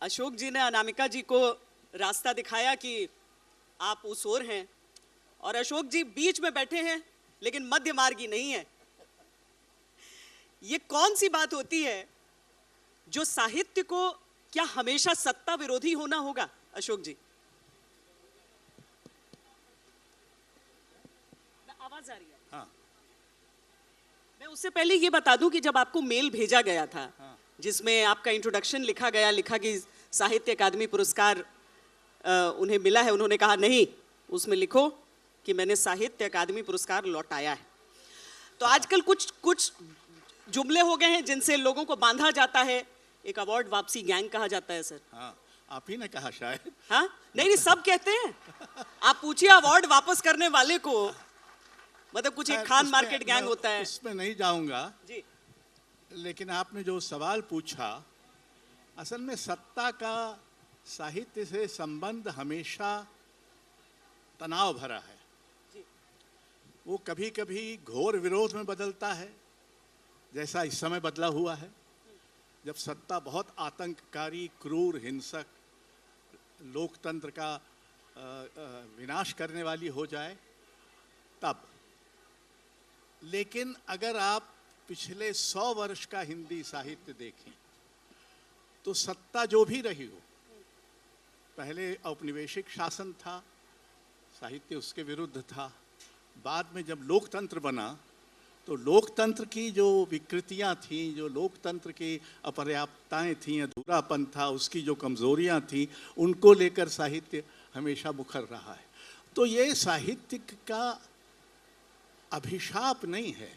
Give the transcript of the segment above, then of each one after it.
अशोक जी ने अनामिका जी को रास्ता दिखाया कि आप उस ओर हैं, और अशोक जी बीच में बैठे हैं लेकिन मध्य मार्गी नहीं है। ये कौन सी बात होती है जो साहित्य को क्या हमेशा सत्ता विरोधी होना होगा? अशोक जी, आवाज आ रही है? हाँ। मैं उससे पहले ये बता दूं कि जब आपको मेल भेजा गया था, हाँ। जिसमें आपका इंट्रोडक्शन लिखा कि साहित्य अकादमी पुरस्कार उन्हें मिला है, उन्होंने कहा नहीं, उसमें लिखो कि मैंने साहित्य अकादमी पुरस्कार लौटाया है। तो आजकल कुछ जुमले हो गए हैं जिनसे लोगों को बांधा जाता है। एक अवार्ड वापसी गैंग कहा जाता है सर। हाँ, आप ही ने कहा शायद। हाँ, नहीं, सब कहते हैं। आप पूछिए अवार्ड वापस करने वाले को, मतलब कुछ एक खान मार्केट गैंग होता है। उसमें नहीं जाऊंगा जी, लेकिन आपने जो सवाल पूछा, असल में सत्ता का साहित्य से संबंध हमेशा तनाव भरा है। वो कभी कभी घोर विरोध में बदलता है, जैसा इस समय बदला हुआ है, जब सत्ता बहुत आतंककारी, क्रूर, हिंसक, लोकतंत्र का विनाश करने वाली हो जाए तब। लेकिन अगर आप पिछले 100 वर्ष का हिंदी साहित्य देखें तो सत्ता जो भी रही हो, पहले औपनिवेशिक शासन था, साहित्य उसके विरुद्ध था। बाद में जब लोकतंत्र बना तो लोकतंत्र की जो विकृतियां थीं, जो लोकतंत्र की अपर्याप्तताएं थीं, अधूरापन था, उसकी जो कमजोरियां थीं, उनको लेकर साहित्य हमेशा मुखर रहा है। तो ये साहित्य का अभिशाप नहीं है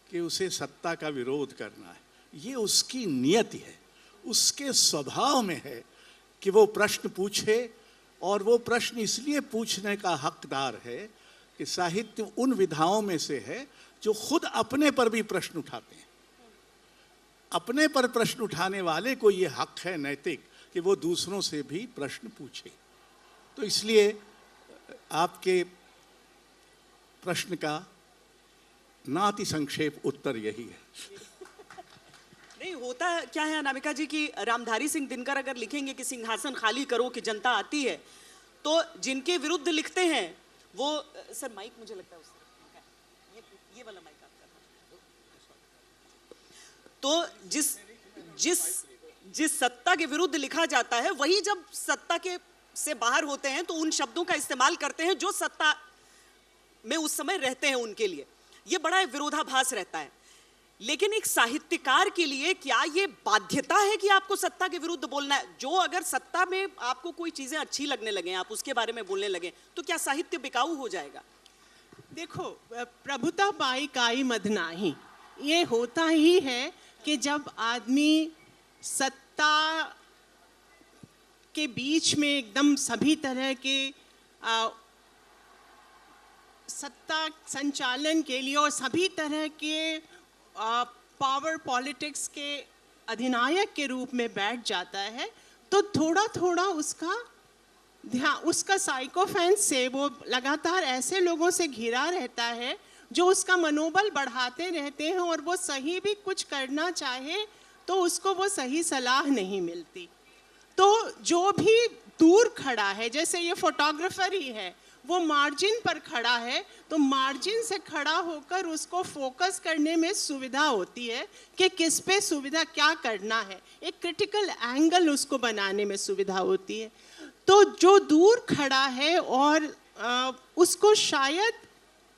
कि उसे सत्ता का विरोध करना है, ये उसकी नियति है, उसके स्वभाव में है कि वो प्रश्न पूछे, और वो प्रश्न इसलिए पूछने का हकदार है कि साहित्य उन विधाओं में से है जो खुद अपने पर भी प्रश्न उठाते हैं। अपने पर प्रश्न उठाने वाले को ये हक है नैतिक कि वो दूसरों से भी प्रश्न पूछे। तो इसलिए आपके प्रश्न का नाति संक्षेप उत्तर यही है। नहीं, होता क्या है अनामिका जी कि रामधारी सिंह दिनकर अगर लिखेंगे कि सिंहासन खाली करो कि जनता आती है, तो जिनके विरुद्ध लिखते हैं वो, सर माइक मुझे लगता है ये वाला माइक आपका, तो जिस सत्ता के विरुद्ध लिखा जाता है, वही जब सत्ता के से बाहर होते हैं तो उन शब्दों का इस्तेमाल करते हैं जो सत्ता में उस समय रहते हैं उनके लिए। ये बड़ा विरोधाभास रहता है। लेकिन एक साहित्यकार के लिए क्या ये बाध्यता है कि आपको सत्ता के विरुद्ध बोलना है? जो अगर सत्ता में आपको कोई चीजें अच्छी लगने लगे, आप उसके बारे में बोलने लगे, तो क्या साहित्य बिकाऊ हो जाएगा? देखो, प्रभुता पाई काई मध नाही, ये होता ही है कि जब आदमी सत्ता के बीच में एकदम सभी तरह के सत्ता संचालन के लिए और सभी तरह के पावर पॉलिटिक्स के अधिनायक के रूप में बैठ जाता है, तो थोड़ा थोड़ा उसका ध्यान, उसका साइकोफेंस से वो लगातार ऐसे लोगों से घिरा रहता है जो उसका मनोबल बढ़ाते रहते हैं, और वो सही भी कुछ करना चाहे तो उसको वो सही सलाह नहीं मिलती। तो जो भी दूर खड़ा है, जैसे ये फोटोग्राफर ही है, वो मार्जिन पर खड़ा है, तो मार्जिन से खड़ा होकर उसको फोकस करने में सुविधा होती है कि किस पे सुविधा क्या करना है, एक क्रिटिकल एंगल उसको बनाने में सुविधा होती है। तो जो दूर खड़ा है और उसको शायद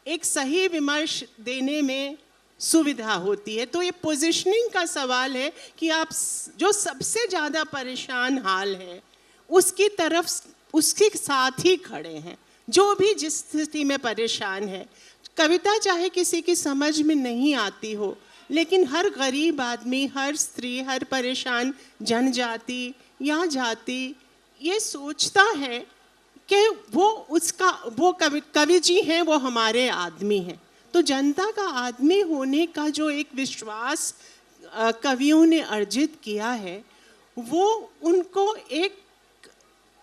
एक सही विमर्श देने में सुविधा होती है। तो ये पोजीशनिंग का सवाल है कि आप जो सबसे ज़्यादा परेशान हाल है उसकी तरफ उसके साथ ही खड़े हैं, जो भी जिस स्थिति में परेशान है। कविता चाहे किसी की समझ में नहीं आती हो, लेकिन हर गरीब आदमी, हर स्त्री, हर परेशान जनजाति या जाति ये सोचता है कि वो कवि जी हैं, वो हमारे आदमी हैं। तो जनता का आदमी होने का जो एक विश्वास कवियों ने अर्जित किया है, वो उनको एक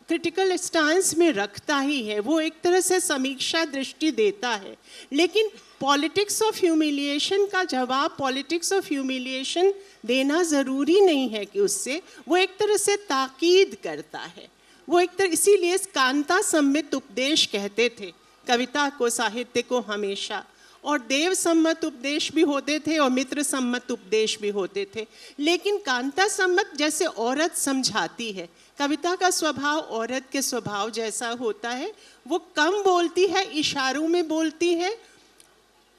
क्रिटिकल स्टांस में रखता ही है, वो एक तरह से समीक्षा दृष्टि देता है। लेकिन पॉलिटिक्स ऑफ ह्यूमिलिएशन का जवाब पॉलिटिक्स ऑफ ह्यूमिलिएशन देना ज़रूरी नहीं है कि उससे, वो एक तरह से ताकीद करता है। वो एक तरह, इसीलिए कांता सम्मित उपदेश कहते थे कविता को, साहित्य को हमेशा। और देव सम्मत उपदेश भी होते थे और मित्र सम्मत उपदेश भी होते थे। लेकिन कांता सम्मत जैसे औरत समझाती है, कविता का स्वभाव औरत के स्वभाव जैसा होता है। वो कम बोलती है, इशारों में बोलती है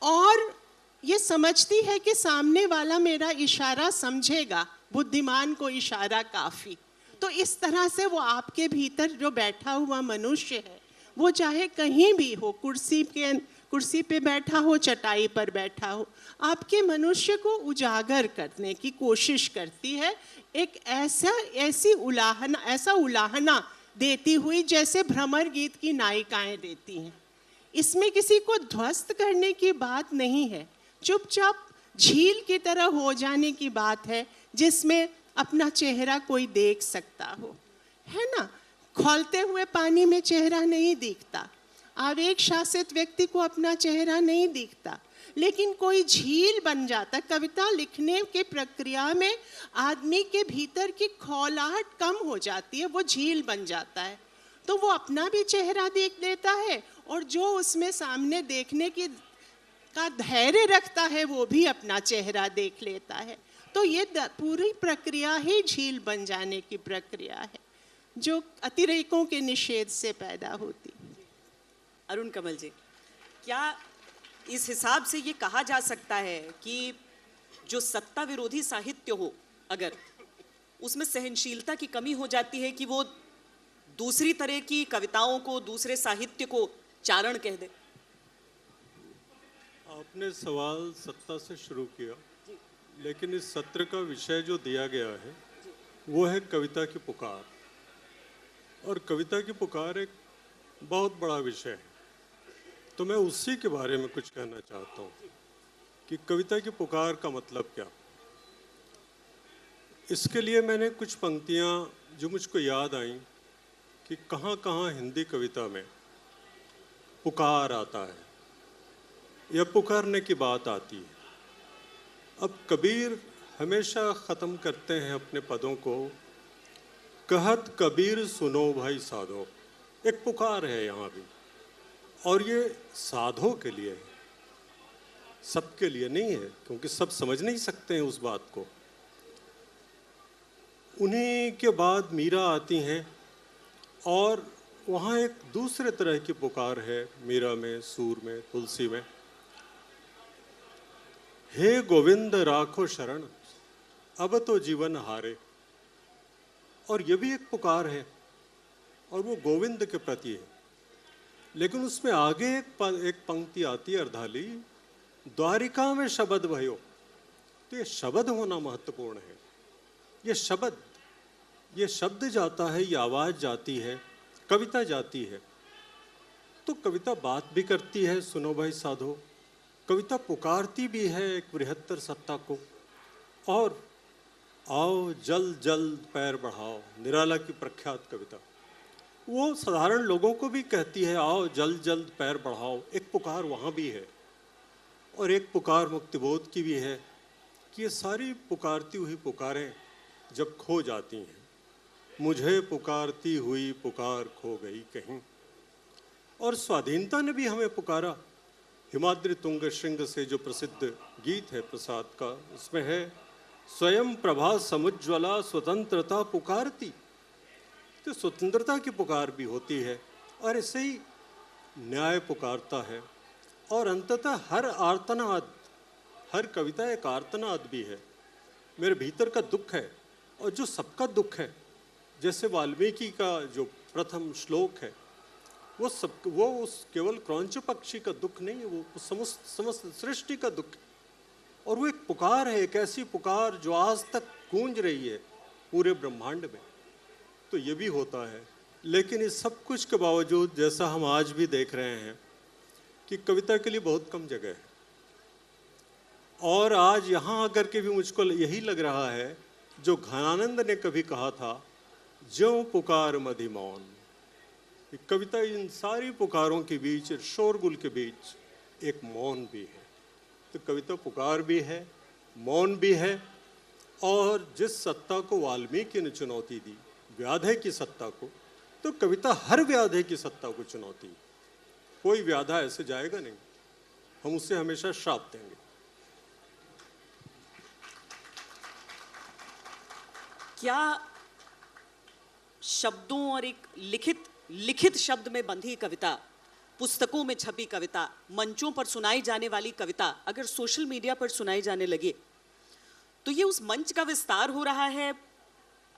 और ये समझती है कि सामने वाला मेरा इशारा समझेगा, बुद्धिमान को इशारा काफ़ी। तो इस तरह से वो आपके भीतर जो बैठा हुआ मनुष्य है, वो चाहे कहीं भी हो, कुर्सी पे बैठा हो, चटाई पर बैठा हो, आपके मनुष्य को उजागर करने की कोशिश करती है। एक ऐसा उलाहना देती हुई जैसे भ्रमर गीत की नायिकाएं देती हैं। इसमें किसी को ध्वस्त करने की बात नहीं है, चुपचाप झील की तरह हो जाने की बात है, जिसमें अपना चेहरा कोई देख सकता हो, है ना। खौलते हुए पानी में चेहरा नहीं दिखता, आवेग शासित व्यक्ति को अपना चेहरा नहीं दिखता, लेकिन कोई झील बन जाता। कविता लिखने के प्रक्रिया में आदमी के भीतर की खौलाहट कम हो जाती है, वो झील बन जाता है। तो वो अपना भी चेहरा देख लेता है और जो उसमें सामने देखने की का धैर्य रखता है वो भी अपना चेहरा देख लेता है। तो ये पूरी प्रक्रिया ही झील बन जाने की प्रक्रिया है, जो अतिरेकों के निषेध से पैदा होती है। अरुण कमल जी, क्या इस हिसाब से ये कहा जा सकता है कि जो सत्ता विरोधी साहित्य हो, अगर उसमें सहनशीलता की कमी हो जाती है कि वो दूसरी तरह की कविताओं को, दूसरे साहित्य को चारण कह दे? आपने सवाल सत्ता से शुरू किया, लेकिन इस सत्र का विषय जो दिया गया है वो है कविता की पुकार। और कविता की पुकार एक बहुत बड़ा विषय है, तो मैं उसी के बारे में कुछ कहना चाहता हूँ कि कविता की पुकार का मतलब क्या। इसके लिए मैंने कुछ पंक्तियाँ जो मुझको याद आईं कि कहाँ कहाँ हिंदी कविता में पुकार आता है या पुकारने की बात आती है। अब कबीर हमेशा ख़त्म करते हैं अपने पदों को, कहत कबीर सुनो भाई साधो। एक पुकार है यहाँ भी, और ये साधो के लिए है, सबके लिए नहीं है, क्योंकि सब समझ नहीं सकते हैं उस बात को। उन्हीं के बाद मीरा आती हैं और वहाँ एक दूसरे तरह की पुकार है मीरा में, सूर में, तुलसी में। हे गोविंद राखो शरण, अब तो जीवन हारे। और ये भी एक पुकार है और वो गोविंद के प्रति है। लेकिन उसमें आगे एक पंक्ति आती है अर्धाली, द्वारिका में शब्द भयो। तो ये शब्द होना महत्वपूर्ण है। ये शब्द जाता है, ये आवाज़ जाती है, कविता जाती है। तो कविता बात भी करती है, सुनो भाई साधो। कविता पुकारती भी है एक बृहत्तर सत्ता को। और आओ जल्द जल्द पैर बढ़ाओ, निराला की प्रख्यात कविता, वो साधारण लोगों को भी कहती है आओ जल्द जल्द पैर बढ़ाओ। एक पुकार वहाँ भी है और एक पुकार मुक्तिबोध की भी है कि ये सारी पुकारती हुई पुकारें जब खो जाती हैं, मुझे पुकारती हुई पुकार खो गई कहीं। और स्वाधीनता ने भी हमें पुकारा। हिमाद्री तुंग श्रृंग से जो प्रसिद्ध गीत है प्रसाद का, उसमें है स्वयं प्रभा समुज्ज्वला स्वतंत्रता पुकारती। तो स्वतंत्रता की पुकार भी होती है और ऐसे ही न्याय पुकारता है। और अंततः हर आर्तनाद, हर कविता एक आर्तनाद भी है, मेरे भीतर का दुख है और जो सबका दुख है। जैसे वाल्मीकि का जो प्रथम श्लोक है वो उस केवल क्रौंच पक्षी का दुख नहीं है, वो समस्त सृष्टि का दुख है। और वो एक पुकार है, एक ऐसी पुकार जो आज तक गूंज रही है पूरे ब्रह्मांड में। तो ये भी होता है। लेकिन इस सब कुछ के बावजूद, जैसा हम आज भी देख रहे हैं कि कविता के लिए बहुत कम जगह है। और आज यहाँ आकर के भी मुझको यही लग रहा है जो घनानंद ने कभी कहा था, ज्यों पुकार मधि मौन। कविता इन सारी पुकारों के बीच, शोरगुल के बीच एक मौन भी है। तो कविता पुकार भी है, मौन भी है और जिस सत्ता को वाल्मीकि ने चुनौती दी, व्याधे की सत्ता को, तो कविता हर व्याधे की सत्ता को चुनौती। कोई व्याधा ऐसे जाएगा नहीं, हम उससे हमेशा श्राप देंगे। क्या शब्दों और एक लिखित शब्द में बंधी कविता, पुस्तकों में छपी कविता, मंचों पर सुनाई जाने वाली कविता अगर सोशल मीडिया पर सुनाई जाने लगे तो ये उस मंच का विस्तार हो रहा है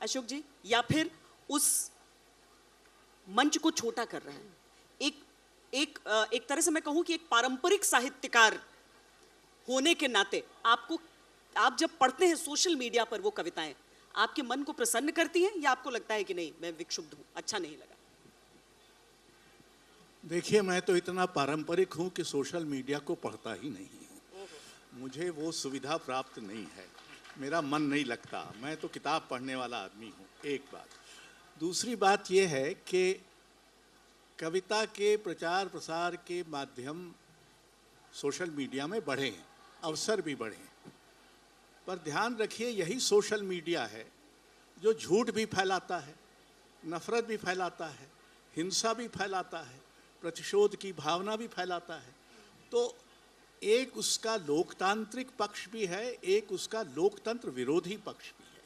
अशोक जी, या फिर उस मंच को छोटा कर रहा है? एक तरह से मैं कहूं कि एक पारंपरिक साहित्यकार होने के नाते आप जब पढ़ते हैं सोशल मीडिया पर वो कविताएं, आपके मन को प्रसन्न करती हैं या आपको लगता है कि नहीं, मैं विक्षुब्ध हूं, अच्छा नहीं लगा? देखिए, मैं तो इतना पारंपरिक हूं कि सोशल मीडिया को पढ़ता ही नहीं हूं। मुझे वो सुविधा प्राप्त नहीं है, मेरा मन नहीं लगता। मैं तो किताब पढ़ने वाला आदमी हूं, एक बात। दूसरी बात यह है कि कविता के प्रचार प्रसार के माध्यम सोशल मीडिया में बढ़े हैं, अवसर भी बढ़े हैं, पर ध्यान रखिए यही सोशल मीडिया है जो झूठ भी फैलाता है, नफरत भी फैलाता है, हिंसा भी फैलाता है, प्रतिशोध की भावना भी फैलाता है। तो एक उसका लोकतांत्रिक पक्ष भी है, एक उसका लोकतंत्र विरोधी पक्ष भी है,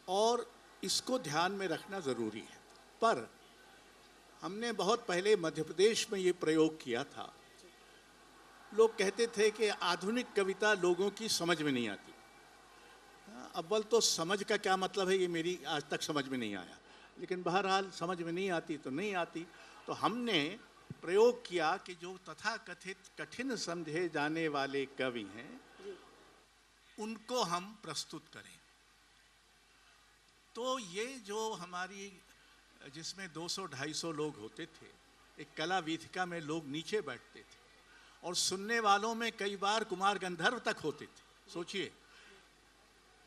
और इसको ध्यान में रखना ज़रूरी है। पर हमने बहुत पहले मध्य प्रदेश में ये प्रयोग किया था। लोग कहते थे कि आधुनिक कविता लोगों की समझ में नहीं आती। अव्वल तो समझ का क्या मतलब है ये मेरी आज तक समझ में नहीं आया, लेकिन बहरहाल समझ में नहीं आती तो नहीं आती। तो हमने प्रयोग किया कि जो तथाकथित कठिन समझे जाने वाले कवि हैं उनको हम प्रस्तुत करें। तो ये जो हमारी, जिसमें 200-250 लोग होते थे, एक कला वीथिका में लोग नीचे बैठते थे और सुनने वालों में कई बार कुमार गंधर्व तक होते थे, सोचिए।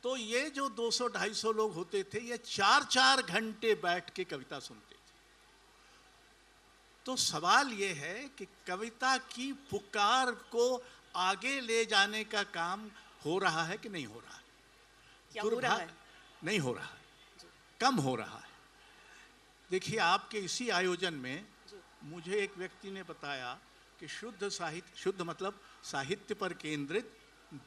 तो ये जो 200-250 लोग होते थे, ये 4-4 घंटे बैठ के कविता सुनते थे। तो सवाल ये है कि कविता की पुकार को आगे ले जाने का काम हो रहा है कि नहीं हो रहा है? क्या हो रहा है? नहीं हो रहा है, कम हो रहा है। देखिए, आपके इसी आयोजन में मुझे एक व्यक्ति ने बताया कि शुद्ध मतलब साहित्य पर केंद्रित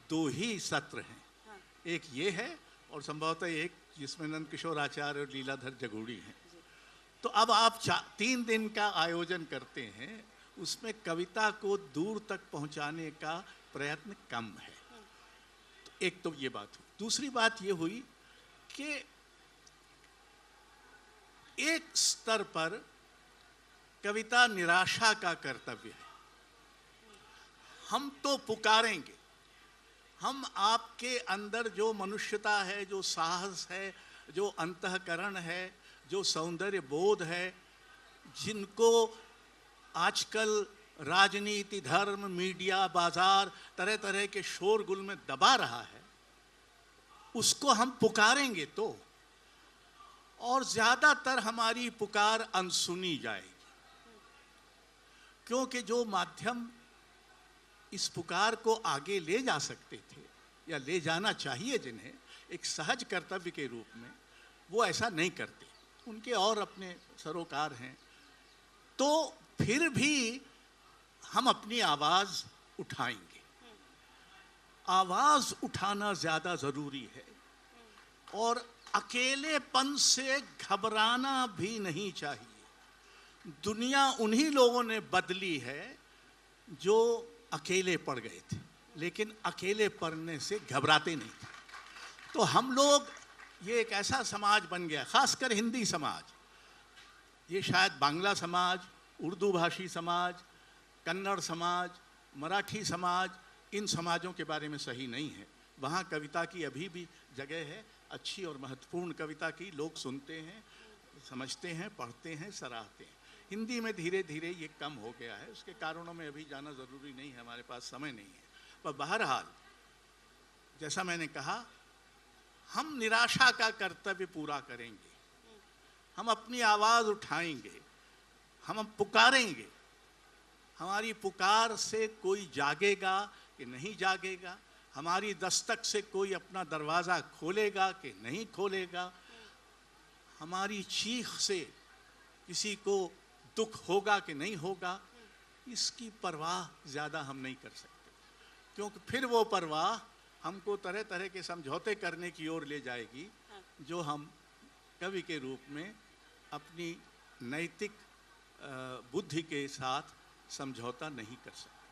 2 ही सत्र हैं। हाँ। एक ये है और संभवतः एक जिसमें नंद किशोर आचार्य और लीलाधर जगूड़ी हैं। तो अब आप 3 दिन का आयोजन करते हैं, उसमें कविता को दूर तक पहुंचाने का प्रयत्न कम है। तो एक तो ये बात हुई। दूसरी बात ये हुई कि एक स्तर पर कविता निराशा का कर्तव्य है। हम तो पुकारेंगे, हम आपके अंदर जो मनुष्यता है, जो साहस है, जो अंतःकरण है, जो सौंदर्य बोध है, जिनको आजकल राजनीति, धर्म, मीडिया, बाजार तरह तरह के शोरगुल में दबा रहा है, उसको हम पुकारेंगे तो, और ज़्यादातर हमारी पुकार अनसुनी जाएगी। क्योंकि जो माध्यम इस पुकार को आगे ले जा सकते थे या ले जाना चाहिए जिन्हें एक सहज कर्तव्य के रूप में, वो ऐसा नहीं करते। उनके और अपने सरोकार हैं। तो फिर भी हम अपनी आवाज़ उठाएंगे। आवाज़ उठाना ज़्यादा ज़रूरी है और अकेलेपन से घबराना भी नहीं चाहिए। दुनिया उन्हीं लोगों ने बदली है जो अकेले पड़ गए थे, लेकिन अकेले पड़ने से घबराते नहीं थे। तो हम लोग, ये एक ऐसा समाज बन गया, खासकर हिंदी समाज, ये शायद बांग्ला समाज, उर्दू भाषी समाज, कन्नड़ समाज, मराठी समाज, इन समाजों के बारे में सही नहीं है। वहाँ कविता की अभी भी जगह है, अच्छी और महत्वपूर्ण कविता की, लोग सुनते हैं, समझते हैं, पढ़ते हैं, सराहते हैं। हिंदी में धीरे धीरे ये कम हो गया है, उसके कारणों में अभी जाना ज़रूरी नहीं है, हमारे पास समय नहीं है। पर बहरहाल, जैसा मैंने कहा, हम निराशा का कर्तव्य पूरा करेंगे, हम अपनी आवाज़ उठाएंगे, हम पुकारेंगे। हमारी पुकार से कोई जागेगा कि नहीं जागेगा, हमारी दस्तक से कोई अपना दरवाज़ा खोलेगा कि नहीं खोलेगा, हमारी चीख से किसी को दुख होगा कि नहीं होगा, इसकी परवाह ज़्यादा हम नहीं कर सकते, क्योंकि फिर वो परवाह हमको तरह तरह के समझौते करने की ओर ले जाएगी, जो हम कवि के रूप में अपनी नैतिक बुद्धि के साथ समझौता नहीं कर सकते।